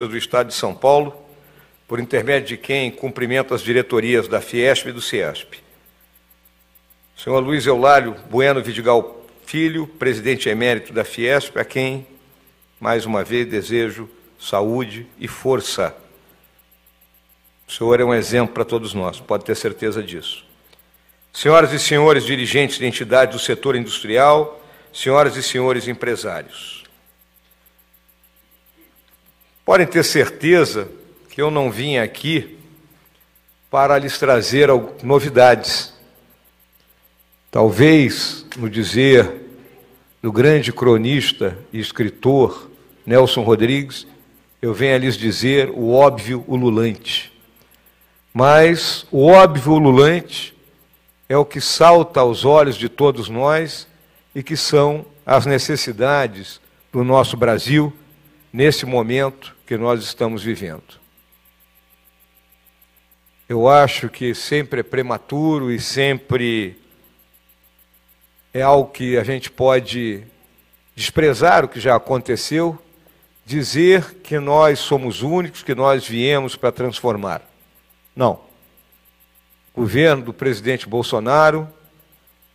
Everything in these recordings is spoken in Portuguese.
do Estado de São Paulo, por intermédio de quem cumprimento as diretorias da Fiesp e do Ciesp. Senhor Luiz Eulário Bueno Vidigal Filho, presidente emérito da Fiesp, a quem, mais uma vez, desejo saúde e força. O senhor é um exemplo para todos nós, pode ter certeza disso. Senhoras e senhores dirigentes de entidades do setor industrial, senhoras e senhores empresários, podem ter certeza que eu não vim aqui para lhes trazer novidades. Talvez, no dizer do grande cronista e escritor Nelson Rodrigues, eu venha lhes dizer o óbvio ululante. Mas o óbvio ululante é o que salta aos olhos de todos nós e que são as necessidades do nosso Brasil nesse momento que nós estamos vivendo. Eu acho que sempre é prematuro e sempre é algo que a gente pode desprezar o que já aconteceu, dizer que nós somos únicos, que nós viemos para transformar. Não. O governo do presidente Bolsonaro,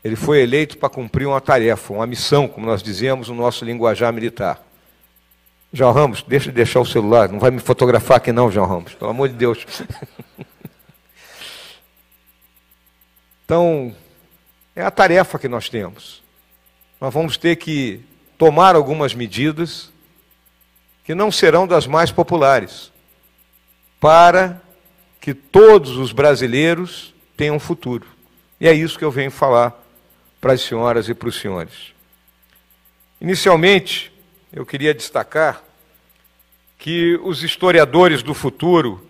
ele foi eleito para cumprir uma tarefa, uma missão, como nós dizemos no nosso linguajar militar. João Ramos, deixa de deixar o celular, não vai me fotografar aqui não, João Ramos, pelo amor de Deus. Então, é a tarefa que nós temos. Nós vamos ter que tomar algumas medidas que não serão das mais populares, para que todos os brasileiros tenham futuro. E é isso que eu venho falar para as senhoras e para os senhores. Inicialmente, eu queria destacar que os historiadores do futuro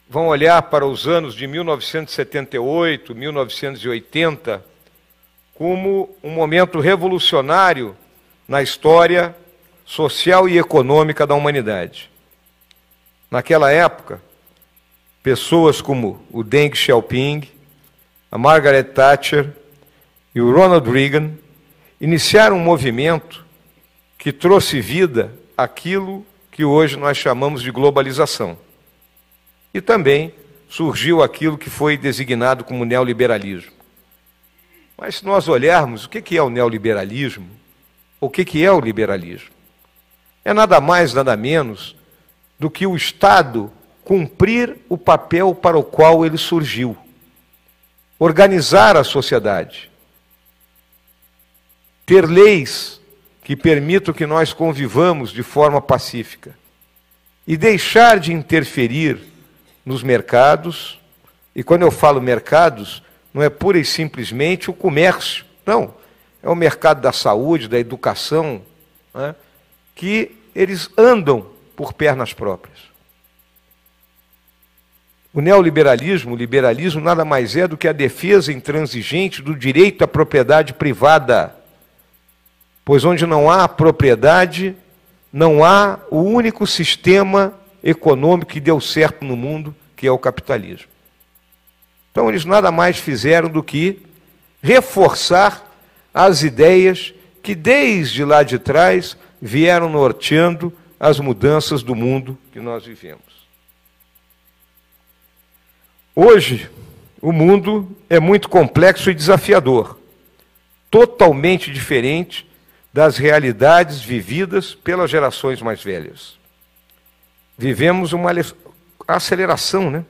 vão olhar para os anos de 1978, 1980, como um momento revolucionário na história social e econômica da humanidade. Naquela época, pessoas como o Deng Xiaoping, a Margaret Thatcher e o Ronald Reagan iniciaram um movimento que trouxe vida àquilo que hoje nós chamamos de globalização. E também surgiu aquilo que foi designado como neoliberalismo. Mas se nós olharmos o que é o neoliberalismo, o que é o liberalismo? É nada mais, nada menos do que o Estado cumprir o papel para o qual ele surgiu. Organizar a sociedade. Ter leis que permitam que nós convivamos de forma pacífica. E deixar de interferir nos mercados. E quando eu falo mercados, não é pura e simplesmente o comércio. Não, é o mercado da saúde, da educação, né, que eles andam por pernas próprias. O neoliberalismo, o liberalismo, nada mais é do que a defesa intransigente do direito à propriedade privada. Pois onde não há propriedade, não há o único sistema econômico que deu certo no mundo, que é o capitalismo. Então eles nada mais fizeram do que reforçar as ideias que desde lá de trás vieram norteando as mudanças do mundo que nós vivemos. Hoje, o mundo é muito complexo e desafiador, totalmente diferente das realidades vividas pelas gerações mais velhas. Vivemos uma aceleração, né?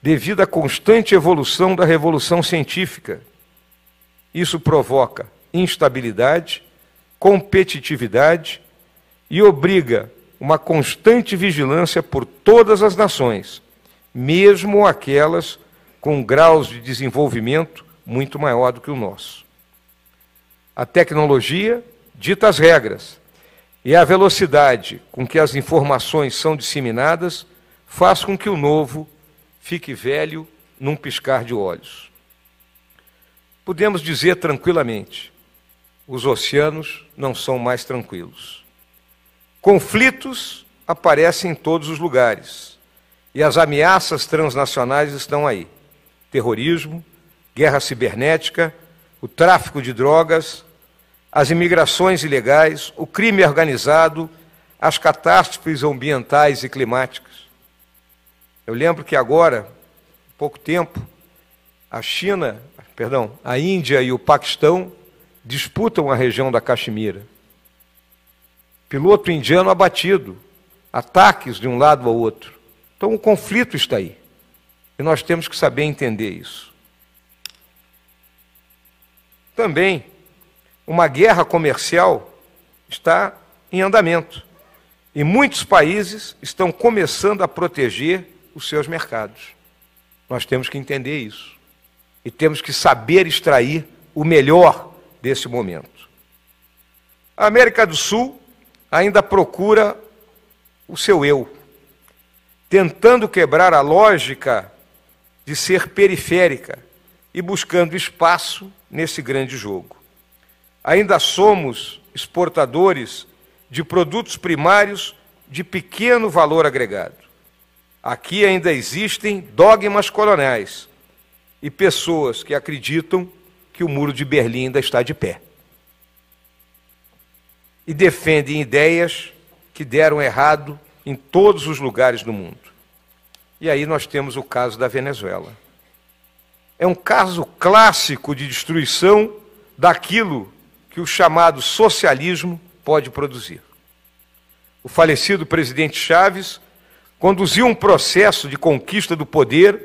Devido à constante evolução da revolução científica. Isso provoca instabilidade, competitividade e obriga uma constante vigilância por todas as nações, mesmo aquelas com graus de desenvolvimento muito maior do que o nosso. A tecnologia dita as regras e a velocidade com que as informações são disseminadas faz com que o novo fique velho num piscar de olhos. Podemos dizer tranquilamente, os oceanos não são mais tranquilos. Conflitos aparecem em todos os lugares e as ameaças transnacionais estão aí. Terrorismo, guerra cibernética, o tráfico de drogas, as imigrações ilegais, o crime organizado, as catástrofes ambientais e climáticas. Eu lembro que agora, há pouco tempo, a Índia e o Paquistão disputam a região da Caxemira. Piloto indiano abatido, ataques de um lado ao outro. Então o conflito está aí. E nós temos que saber entender isso. Também, uma guerra comercial está em andamento. E muitos países estão começando a proteger os seus mercados. Nós temos que entender isso. E temos que saber extrair o melhor desse momento. A América do Sul ainda procura o seu eu, tentando quebrar a lógica de ser periférica e buscando espaço nesse grande jogo. Ainda somos exportadores de produtos primários de pequeno valor agregado. Aqui ainda existem dogmas coloniais e pessoas que acreditam que o Muro de Berlim ainda está de pé. E defendem ideias que deram errado em todos os lugares do mundo. E aí nós temos o caso da Venezuela. É um caso clássico de destruição daquilo que o chamado socialismo pode produzir. O falecido presidente Chávez conduziu um processo de conquista do poder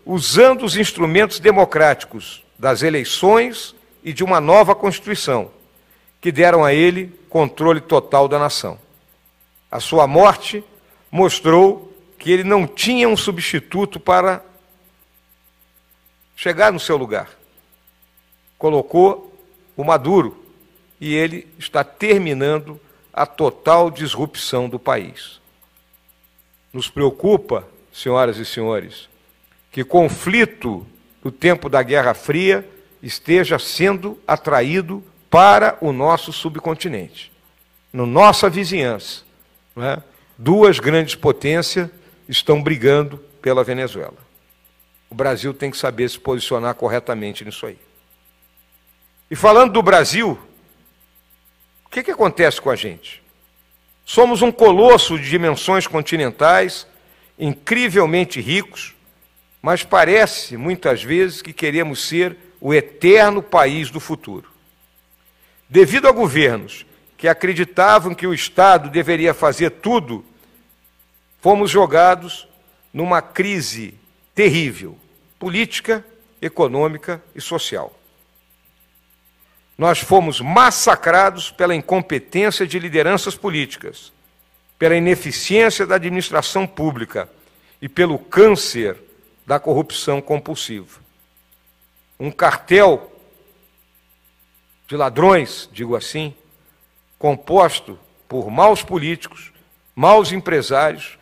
usando os instrumentos democráticos das eleições e de uma nova Constituição, que deram a ele controle total da nação. A sua morte mostrou que ele não tinha um substituto para chegar no seu lugar. Colocou o Maduro e ele está terminando a total disrupção do país. Nos preocupa, senhoras e senhores, que o conflito do tempo da Guerra Fria esteja sendo atraído para o nosso subcontinente. Na nossa vizinhança, não é? Duas grandes potências estão brigando pela Venezuela. O Brasil tem que saber se posicionar corretamente nisso aí. E falando do Brasil, o que acontece com a gente? Somos um colosso de dimensões continentais, incrivelmente ricos, mas parece, muitas vezes, que queremos ser o eterno país do futuro. Devido a governos que acreditavam que o Estado deveria fazer tudo, fomos jogados numa crise terrível, política, econômica e social. Nós fomos massacrados pela incompetência de lideranças políticas, pela ineficiência da administração pública e pelo câncer da corrupção compulsiva. Um cartel de ladrões, digo assim, composto por maus políticos, maus empresários,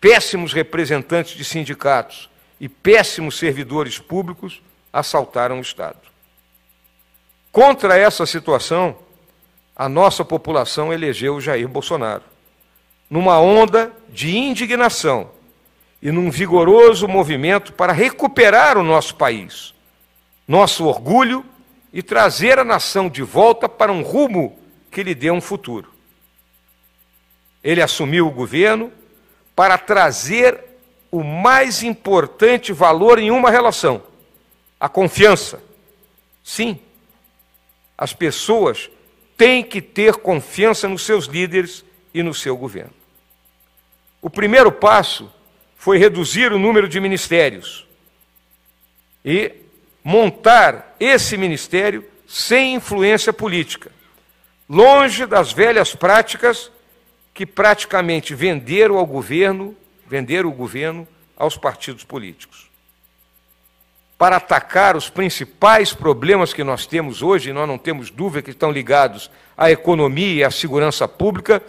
péssimos representantes de sindicatos e péssimos servidores públicos, assaltaram o Estado. Contra essa situação, a nossa população elegeu o Jair Bolsonaro, numa onda de indignação e num vigoroso movimento para recuperar o nosso país, nosso orgulho e trazer a nação de volta para um rumo que lhe dê um futuro. Ele assumiu o governo para trazer o mais importante valor em uma relação, a confiança. Sim, as pessoas têm que ter confiança nos seus líderes e no seu governo. O primeiro passo foi reduzir o número de ministérios e montar esse ministério sem influência política, longe das velhas práticas que praticamente venderam o governo aos partidos políticos. Para atacar os principais problemas que nós temos hoje, e nós não temos dúvida que estão ligados à economia e à segurança pública,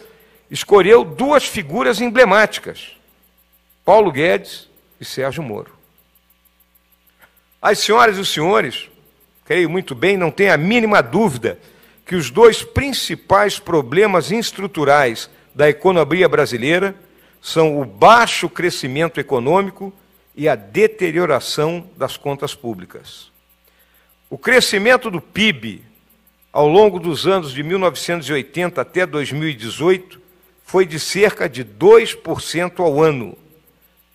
escolheu duas figuras emblemáticas, Paulo Guedes e Sérgio Moro. As senhoras e os senhores, creio muito bem, não tem a mínima dúvida que os dois principais problemas estruturais da economia brasileira são o baixo crescimento econômico e a deterioração das contas públicas. O crescimento do PIB ao longo dos anos de 1980 até 2018 foi de cerca de 2% ao ano,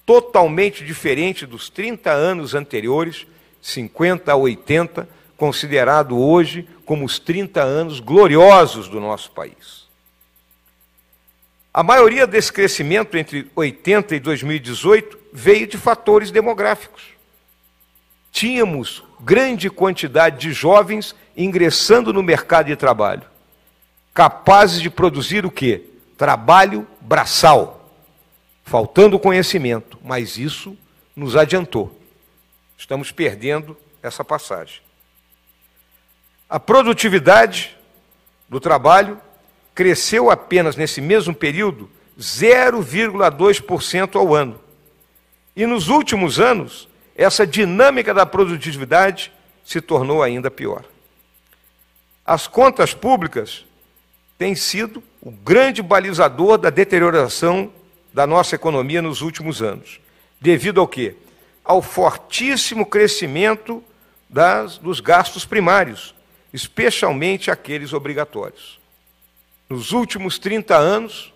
totalmente diferente dos 30 anos anteriores, 50 a 80, considerado hoje como os 30 anos gloriosos do nosso país. A maioria desse crescimento entre 80 e 2018 veio de fatores demográficos. Tínhamos grande quantidade de jovens ingressando no mercado de trabalho, capazes de produzir o quê? Trabalho braçal, faltando conhecimento, mas isso nos adiantou. Estamos perdendo essa passagem. A produtividade do trabalho cresceu apenas nesse mesmo período 0,2% ao ano. E nos últimos anos, essa dinâmica da produtividade se tornou ainda pior. As contas públicas têm sido o grande balizador da deterioração da nossa economia nos últimos anos. Devido ao quê? Ao fortíssimo crescimento dos gastos primários, especialmente aqueles obrigatórios. Nos últimos 30 anos,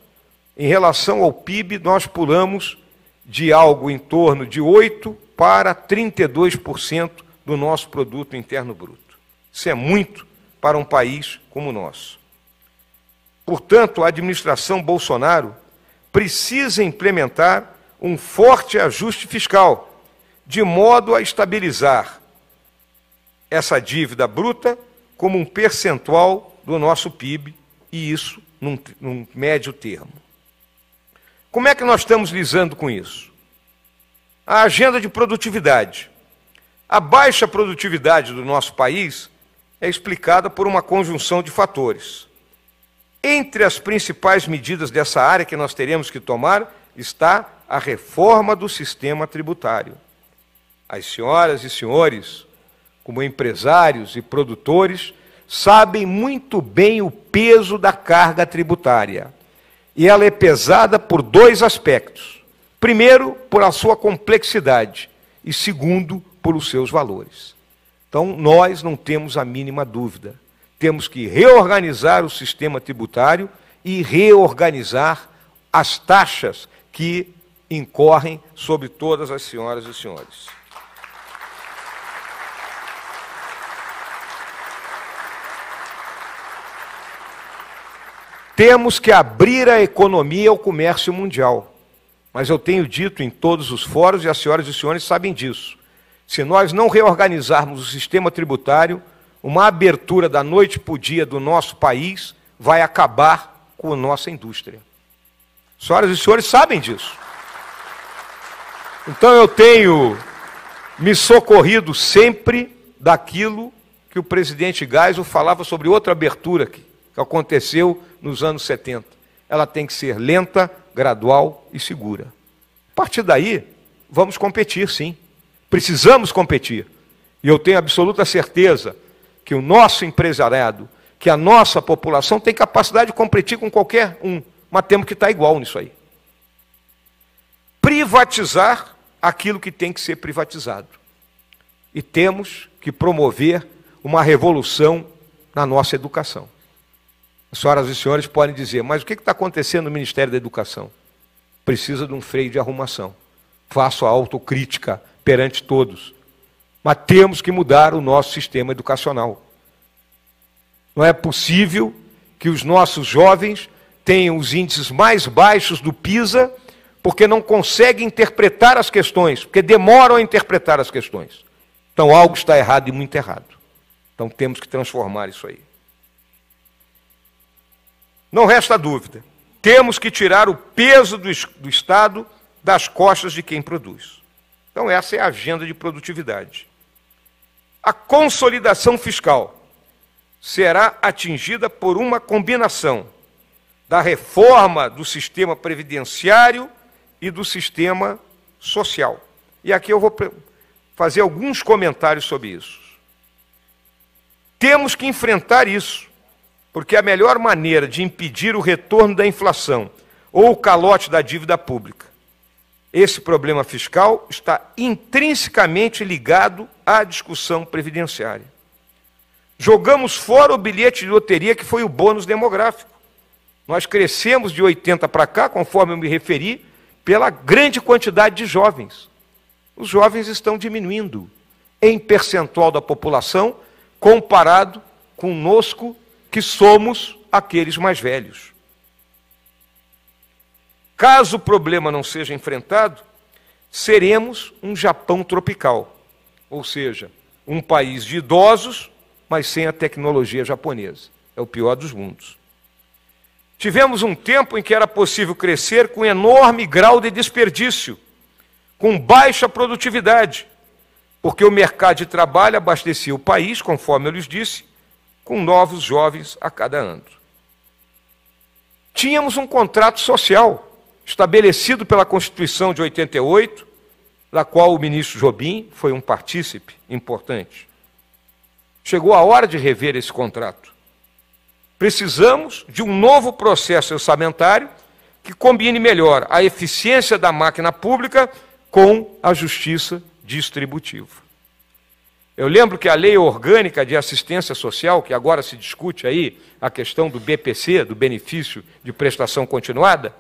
em relação ao PIB, nós pulamos de algo em torno de 8% para 32% do nosso produto interno bruto. Isso é muito para um país como o nosso. Portanto, a administração Bolsonaro precisa implementar um forte ajuste fiscal, de modo a estabilizar essa dívida bruta como um percentual do nosso PIB, e isso num médio termo. Como é que nós estamos lidando com isso? A agenda de produtividade. A baixa produtividade do nosso país é explicada por uma conjunção de fatores. Entre as principais medidas dessa área que nós teremos que tomar está a reforma do sistema tributário. As senhoras e senhores, como empresários e produtores, sabem muito bem o peso da carga tributária. E ela é pesada por dois aspectos. Primeiro, por a sua complexidade, e segundo, por os seus valores. Então, nós não temos a mínima dúvida. Temos que reorganizar o sistema tributário e reorganizar as taxas que incorrem sobre todas as senhoras e senhores. Temos que abrir a economia ao comércio mundial. Mas eu tenho dito em todos os fóruns, e as senhoras e os senhores sabem disso, se nós não reorganizarmos o sistema tributário, uma abertura da noite para o dia do nosso país vai acabar com a nossa indústria. Senhoras e senhores sabem disso. Então eu tenho me socorrido sempre daquilo que o presidente Geisel falava sobre outra abertura que aconteceu nos anos 70. Ela tem que ser lenta, gradual e segura. A partir daí, vamos competir, sim. Precisamos competir. E eu tenho absoluta certeza que o nosso empresariado, que a nossa população tem capacidade de competir com qualquer um, mas temos que estar igual nisso aí. Privatizar aquilo que tem que ser privatizado. E temos que promover uma revolução na nossa educação. As senhoras e senhores podem dizer, mas o que está acontecendo no Ministério da Educação? Precisa de um freio de arrumação. Faço a autocrítica perante todos. Mas temos que mudar o nosso sistema educacional. Não é possível que os nossos jovens tenham os índices mais baixos do PISA porque não conseguem interpretar as questões, porque demoram a interpretar as questões. Então algo está errado e muito errado. Então temos que transformar isso aí. Não resta dúvida, temos que tirar o peso do Estado das costas de quem produz. Então essa é a agenda de produtividade. A consolidação fiscal será atingida por uma combinação da reforma do sistema previdenciário e do sistema social. E aqui eu vou fazer alguns comentários sobre isso. Temos que enfrentar isso, porque a melhor maneira de impedir o retorno da inflação ou o calote da dívida pública, esse problema fiscal está intrinsecamente ligado à discussão previdenciária. Jogamos fora o bilhete de loteria que foi o bônus demográfico. Nós crescemos de 80 para cá, conforme eu me referi, pela grande quantidade de jovens. Os jovens estão diminuindo em percentual da população, comparado conosco, que somos aqueles mais velhos. Caso o problema não seja enfrentado, seremos um Japão tropical, ou seja, um país de idosos, mas sem a tecnologia japonesa. É o pior dos mundos. Tivemos um tempo em que era possível crescer com enorme grau de desperdício, com baixa produtividade, porque o mercado de trabalho abastecia o país, conforme eu lhes disse, com novos jovens a cada ano. Tínhamos um contrato social estabelecido pela Constituição de 88, da qual o ministro Jobim foi um partícipe importante. Chegou a hora de rever esse contrato. Precisamos de um novo processo orçamentário que combine melhor a eficiência da máquina pública com a justiça distributiva. Eu lembro que a Lei Orgânica de Assistência Social, que agora se discute aí a questão do BPC, do Benefício de Prestação Continuada,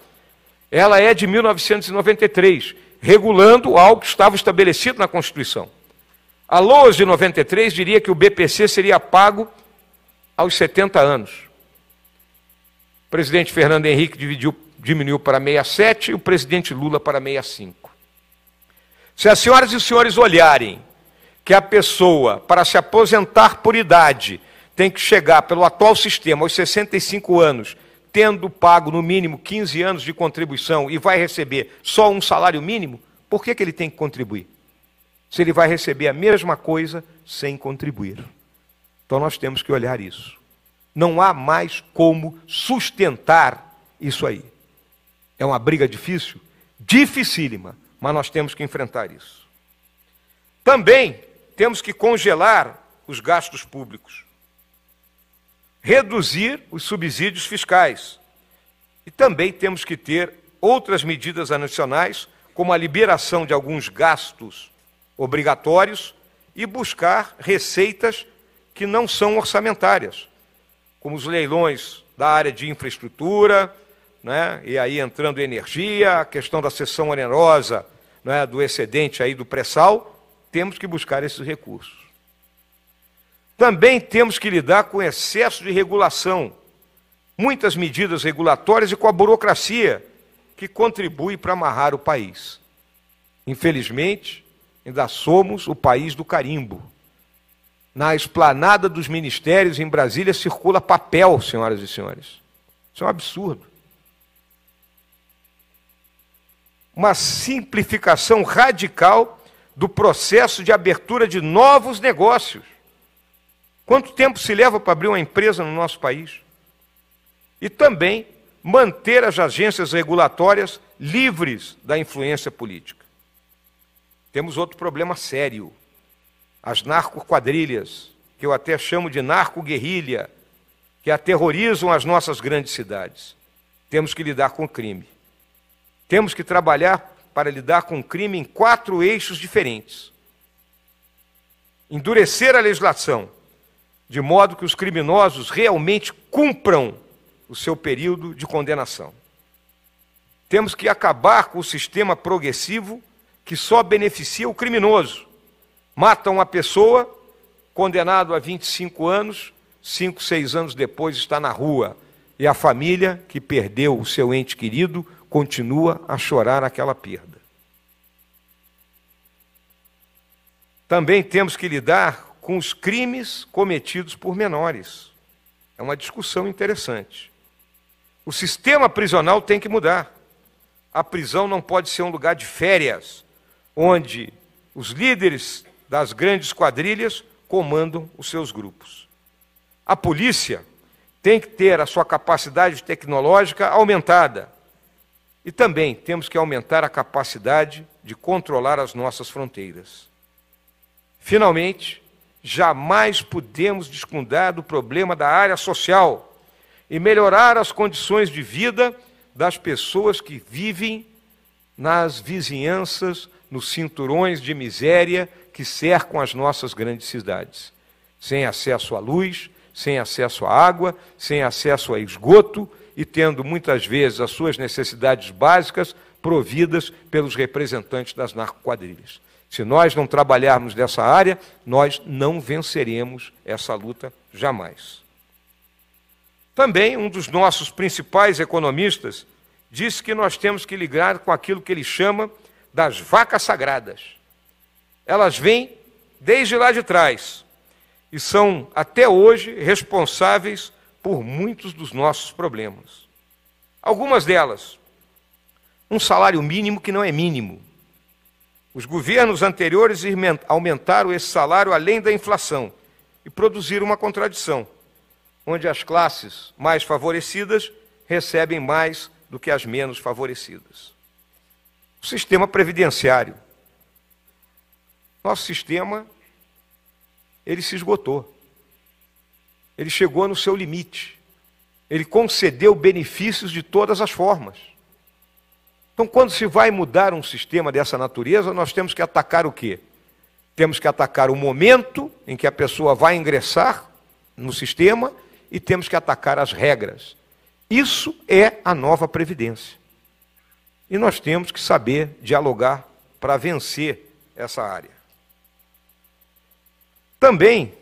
ela é de 1993, regulando algo que estava estabelecido na Constituição. A LOAS de 93 diria que o BPC seria pago aos 70 anos. O presidente Fernando Henrique diminuiu para 67 e o presidente Lula para 65. Se as senhoras e os senhores olharem que a pessoa, para se aposentar por idade, tem que chegar pelo atual sistema aos 65 anos, tendo pago no mínimo 15 anos de contribuição e vai receber só um salário mínimo, por que ele tem que contribuir? Se ele vai receber a mesma coisa sem contribuir. Então nós temos que olhar isso. Não há mais como sustentar isso aí. É uma briga difícil? Dificílima, mas nós temos que enfrentar isso. Também temos que congelar os gastos públicos, reduzir os subsídios fiscais e também temos que ter outras medidas adicionais, como a liberação de alguns gastos obrigatórios e buscar receitas que não são orçamentárias, como os leilões da área de infraestrutura, né? E aí entrando energia, a questão da cessão onerosa, né, do excedente aí do pré-sal, temos que buscar esses recursos. Também temos que lidar com excesso de regulação, muitas medidas regulatórias e com a burocracia que contribui para amarrar o país. Infelizmente, ainda somos o país do carimbo. Na esplanada dos ministérios em Brasília circula papel, senhoras e senhores. Isso é um absurdo. Uma simplificação radical do processo de abertura de novos negócios. Quanto tempo se leva para abrir uma empresa no nosso país? E também manter as agências regulatórias livres da influência política. Temos outro problema sério. As narcoquadrilhas, que eu até chamo de narcoguerrilha, que aterrorizam as nossas grandes cidades. Temos que lidar com o crime. Temos que trabalhar para lidar com o crime em 4 eixos diferentes. Endurecer a legislação, de modo que os criminosos realmente cumpram o seu período de condenação. Temos que acabar com o sistema progressivo que só beneficia o criminoso. Mata uma pessoa, condenado a 25 anos, 5, 6 anos depois está na rua. E a família que perdeu o seu ente querido continua a chorar aquela perda. Também temos que lidar com os crimes cometidos por menores. É uma discussão interessante. O sistema prisional tem que mudar. A prisão não pode ser um lugar de férias, onde os líderes das grandes quadrilhas comandam os seus grupos. A polícia tem que ter a sua capacidade tecnológica aumentada. E também temos que aumentar a capacidade de controlar as nossas fronteiras. Finalmente, jamais podemos descuidar do problema da área social e melhorar as condições de vida das pessoas que vivem nas vizinhanças, nos cinturões de miséria que cercam as nossas grandes cidades. Sem acesso à luz, sem acesso à água, sem acesso a esgoto e tendo muitas vezes as suas necessidades básicas providas pelos representantes das narcoquadrilhas. Se nós não trabalharmos nessa área, nós não venceremos essa luta jamais. Também um dos nossos principais economistas disse que nós temos que ligar com aquilo que ele chama das vacas sagradas. Elas vêm desde lá de trás e são, até hoje, responsáveis por muitos dos nossos problemas. Algumas delas, um salário mínimo que não é mínimo. Os governos anteriores aumentaram esse salário além da inflação e produziram uma contradição, onde as classes mais favorecidas recebem mais do que as menos favorecidas. O sistema previdenciário. Nosso sistema, ele se esgotou. Ele chegou no seu limite. Ele concedeu benefícios de todas as formas. Então, quando se vai mudar um sistema dessa natureza, nós temos que atacar o quê? Temos que atacar o momento em que a pessoa vai ingressar no sistema e temos que atacar as regras. Isso é a nova Previdência. E nós temos que saber dialogar para vencer essa área. Também,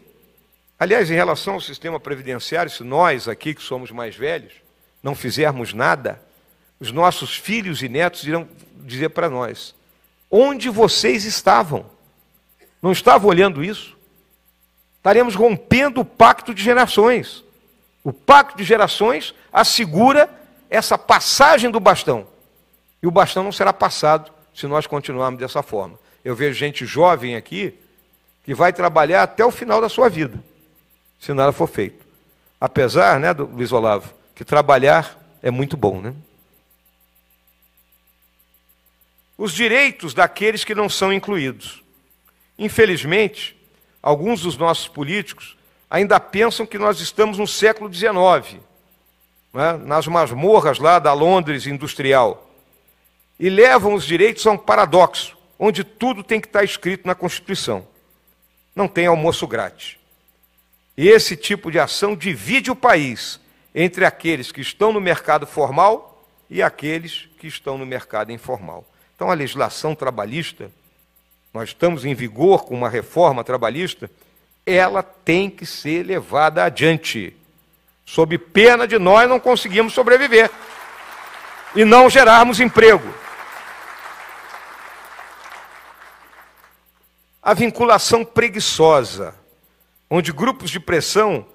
aliás, em relação ao sistema previdenciário, se nós aqui que somos mais velhos não fizermos nada, os nossos filhos e netos irão dizer para nós: onde vocês estavam? Não estavam olhando isso? Estaremos rompendo o pacto de gerações. O pacto de gerações assegura essa passagem do bastão. E o bastão não será passado se nós continuarmos dessa forma. Eu vejo gente jovem aqui que vai trabalhar até o final da sua vida, se nada for feito. Apesar, né, Luiz Olavo, que trabalhar é muito bom, né? Os direitos daqueles que não são incluídos. Infelizmente, alguns dos nossos políticos ainda pensam que nós estamos no século XIX, né, nas masmorras lá da Londres industrial, e levam os direitos a um paradoxo, onde tudo tem que estar escrito na Constituição. Não tem almoço grátis. E esse tipo de ação divide o país entre aqueles que estão no mercado formal e aqueles que estão no mercado informal. Então, a legislação trabalhista, nós estamos em vigor com uma reforma trabalhista, ela tem que ser levada adiante, sob pena de nós não conseguirmos sobreviver e não gerarmos emprego. A vinculação preguiçosa, onde grupos de pressão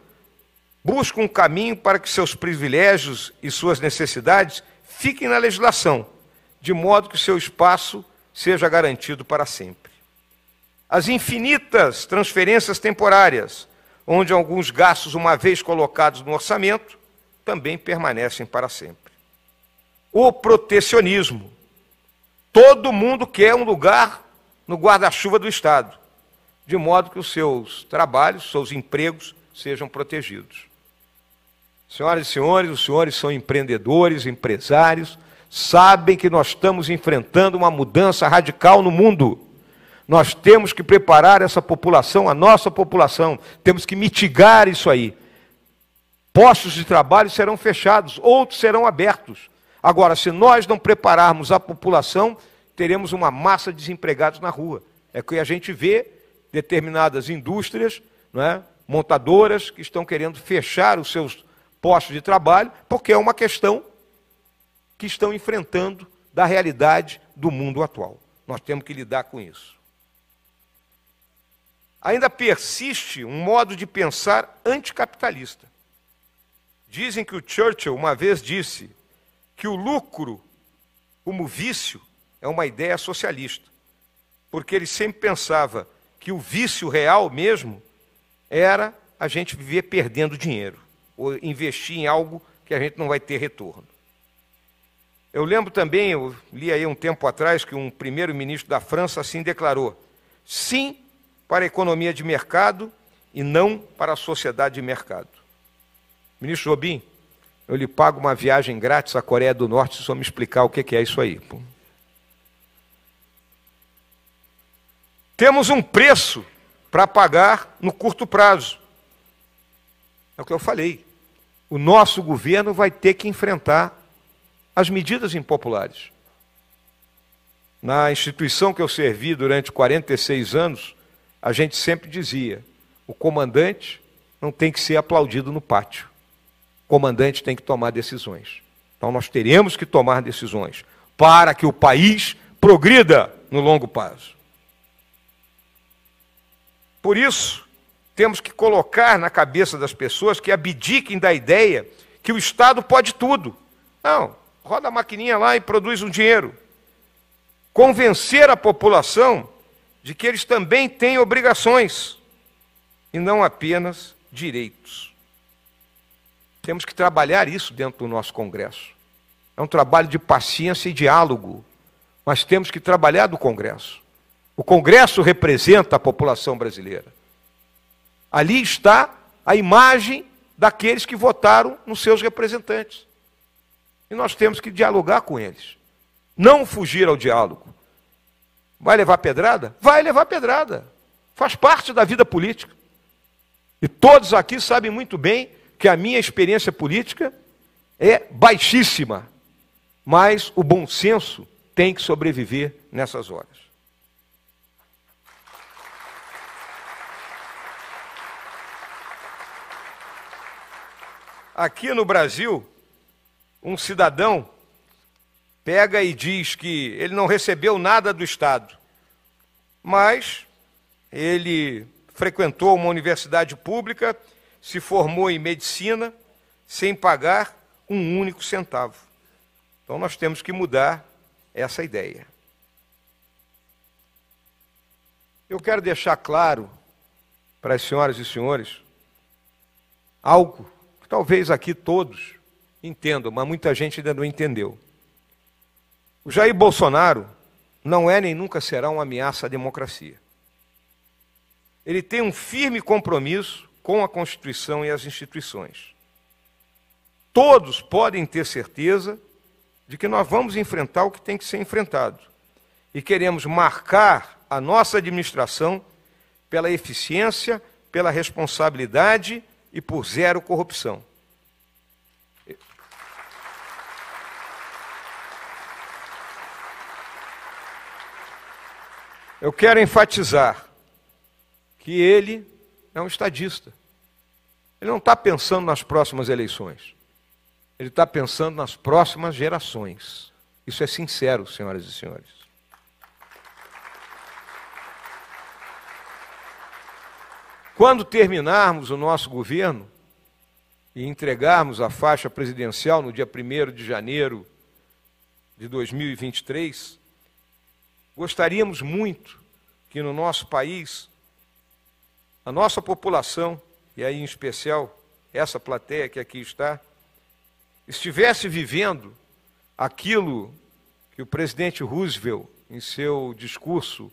buscam um caminho para que seus privilégios e suas necessidades fiquem na legislação, de modo que o seu espaço seja garantido para sempre. As infinitas transferências temporárias, onde alguns gastos, uma vez colocados no orçamento, também permanecem para sempre. O protecionismo. Todo mundo quer um lugar no guarda-chuva do Estado, de modo que os seus trabalhos, seus empregos, sejam protegidos. Senhoras e senhores, os senhores são empreendedores, empresários, sabem que nós estamos enfrentando uma mudança radical no mundo. Nós temos que preparar essa população, a nossa população, temos que mitigar isso aí. Postos de trabalho serão fechados, outros serão abertos. Agora, se nós não prepararmos a população, teremos uma massa de desempregados na rua. É que a gente vê determinadas indústrias, não é, montadoras, que estão querendo fechar os seus postos de trabalho, porque é uma questão que estão enfrentando da realidade do mundo atual. Nós temos que lidar com isso. Ainda persiste um modo de pensar anticapitalista. Dizem que o Churchill uma vez disse que o lucro como vício é uma ideia socialista, porque ele sempre pensava que o vício real mesmo era a gente viver perdendo dinheiro, ou investir em algo que a gente não vai ter retorno. Eu lembro também, eu li aí um tempo atrás, que um primeiro-ministro da França assim declarou: sim para a economia de mercado e não para a sociedade de mercado. Ministro Jobim, eu lhe pago uma viagem grátis à Coreia do Norte se o senhor me explicar o que é isso aí. Temos um preço para pagar no curto prazo. É o que eu falei. o nosso governo vai ter que enfrentar as medidas impopulares. Na instituição que eu servi durante 46 anos, a gente sempre dizia, o comandante não tem que ser aplaudido no pátio. O comandante tem que tomar decisões. Então nós teremos que tomar decisões para que o país progrida no longo prazo. Por isso, temos que colocar na cabeça das pessoas que abdiquem da ideia que o Estado pode tudo. Não, roda a maquininha lá e produz um dinheiro. Convencer a população de que eles também têm obrigações e não apenas direitos. Temos que trabalhar isso dentro do nosso Congresso. É um trabalho de paciência e diálogo, mas temos que trabalhar do Congresso. O Congresso representa a população brasileira. Ali está a imagem daqueles que votaram nos seus representantes. E nós temos que dialogar com eles. Não fugir ao diálogo. Vai levar pedrada? Vai levar pedrada. Faz parte da vida política. E todos aqui sabem muito bem que a minha experiência política é baixíssima. Mas o bom senso tem que sobreviver nessas horas. Aqui no Brasil, um cidadão pega e diz que ele não recebeu nada do Estado, mas ele frequentou uma universidade pública, se formou em medicina, sem pagar um único centavo. Então nós temos que mudar essa ideia. Eu quero deixar claro para as senhoras e senhores algo que talvez aqui todos entendam, mas muita gente ainda não entendeu. O Jair Bolsonaro não é nem nunca será uma ameaça à democracia. Ele tem um firme compromisso com a Constituição e as instituições. Todos podem ter certeza de que nós vamos enfrentar o que tem que ser enfrentado. E queremos marcar a nossa administração pela eficiência, pela responsabilidade e por zero corrupção. Eu quero enfatizar que ele é um estadista. Ele não está pensando nas próximas eleições. Ele está pensando nas próximas gerações. Isso é sincero, senhoras e senhores. Quando terminarmos o nosso governo e entregarmos a faixa presidencial no dia 1º de janeiro de 2023, gostaríamos muito que no nosso país, a nossa população, e aí em especial essa plateia que aqui está, estivesse vivendo aquilo que o presidente Roosevelt, em seu discurso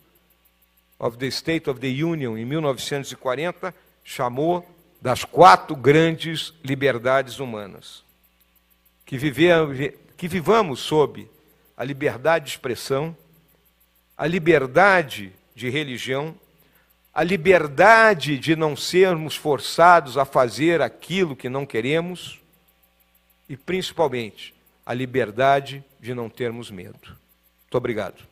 of the State of the Union, em 1940, chamou das 4 grandes liberdades humanas. Que vivamos sob a liberdade de expressão, a liberdade de religião, a liberdade de não sermos forçados a fazer aquilo que não queremos e, principalmente, a liberdade de não termos medo. Muito obrigado.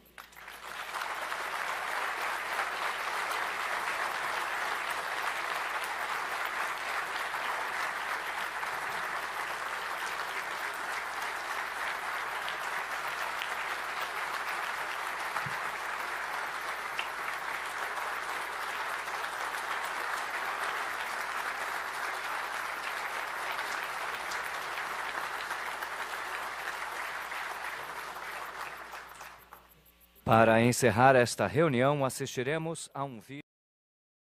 Para encerrar esta reunião, assistiremos a um vídeo.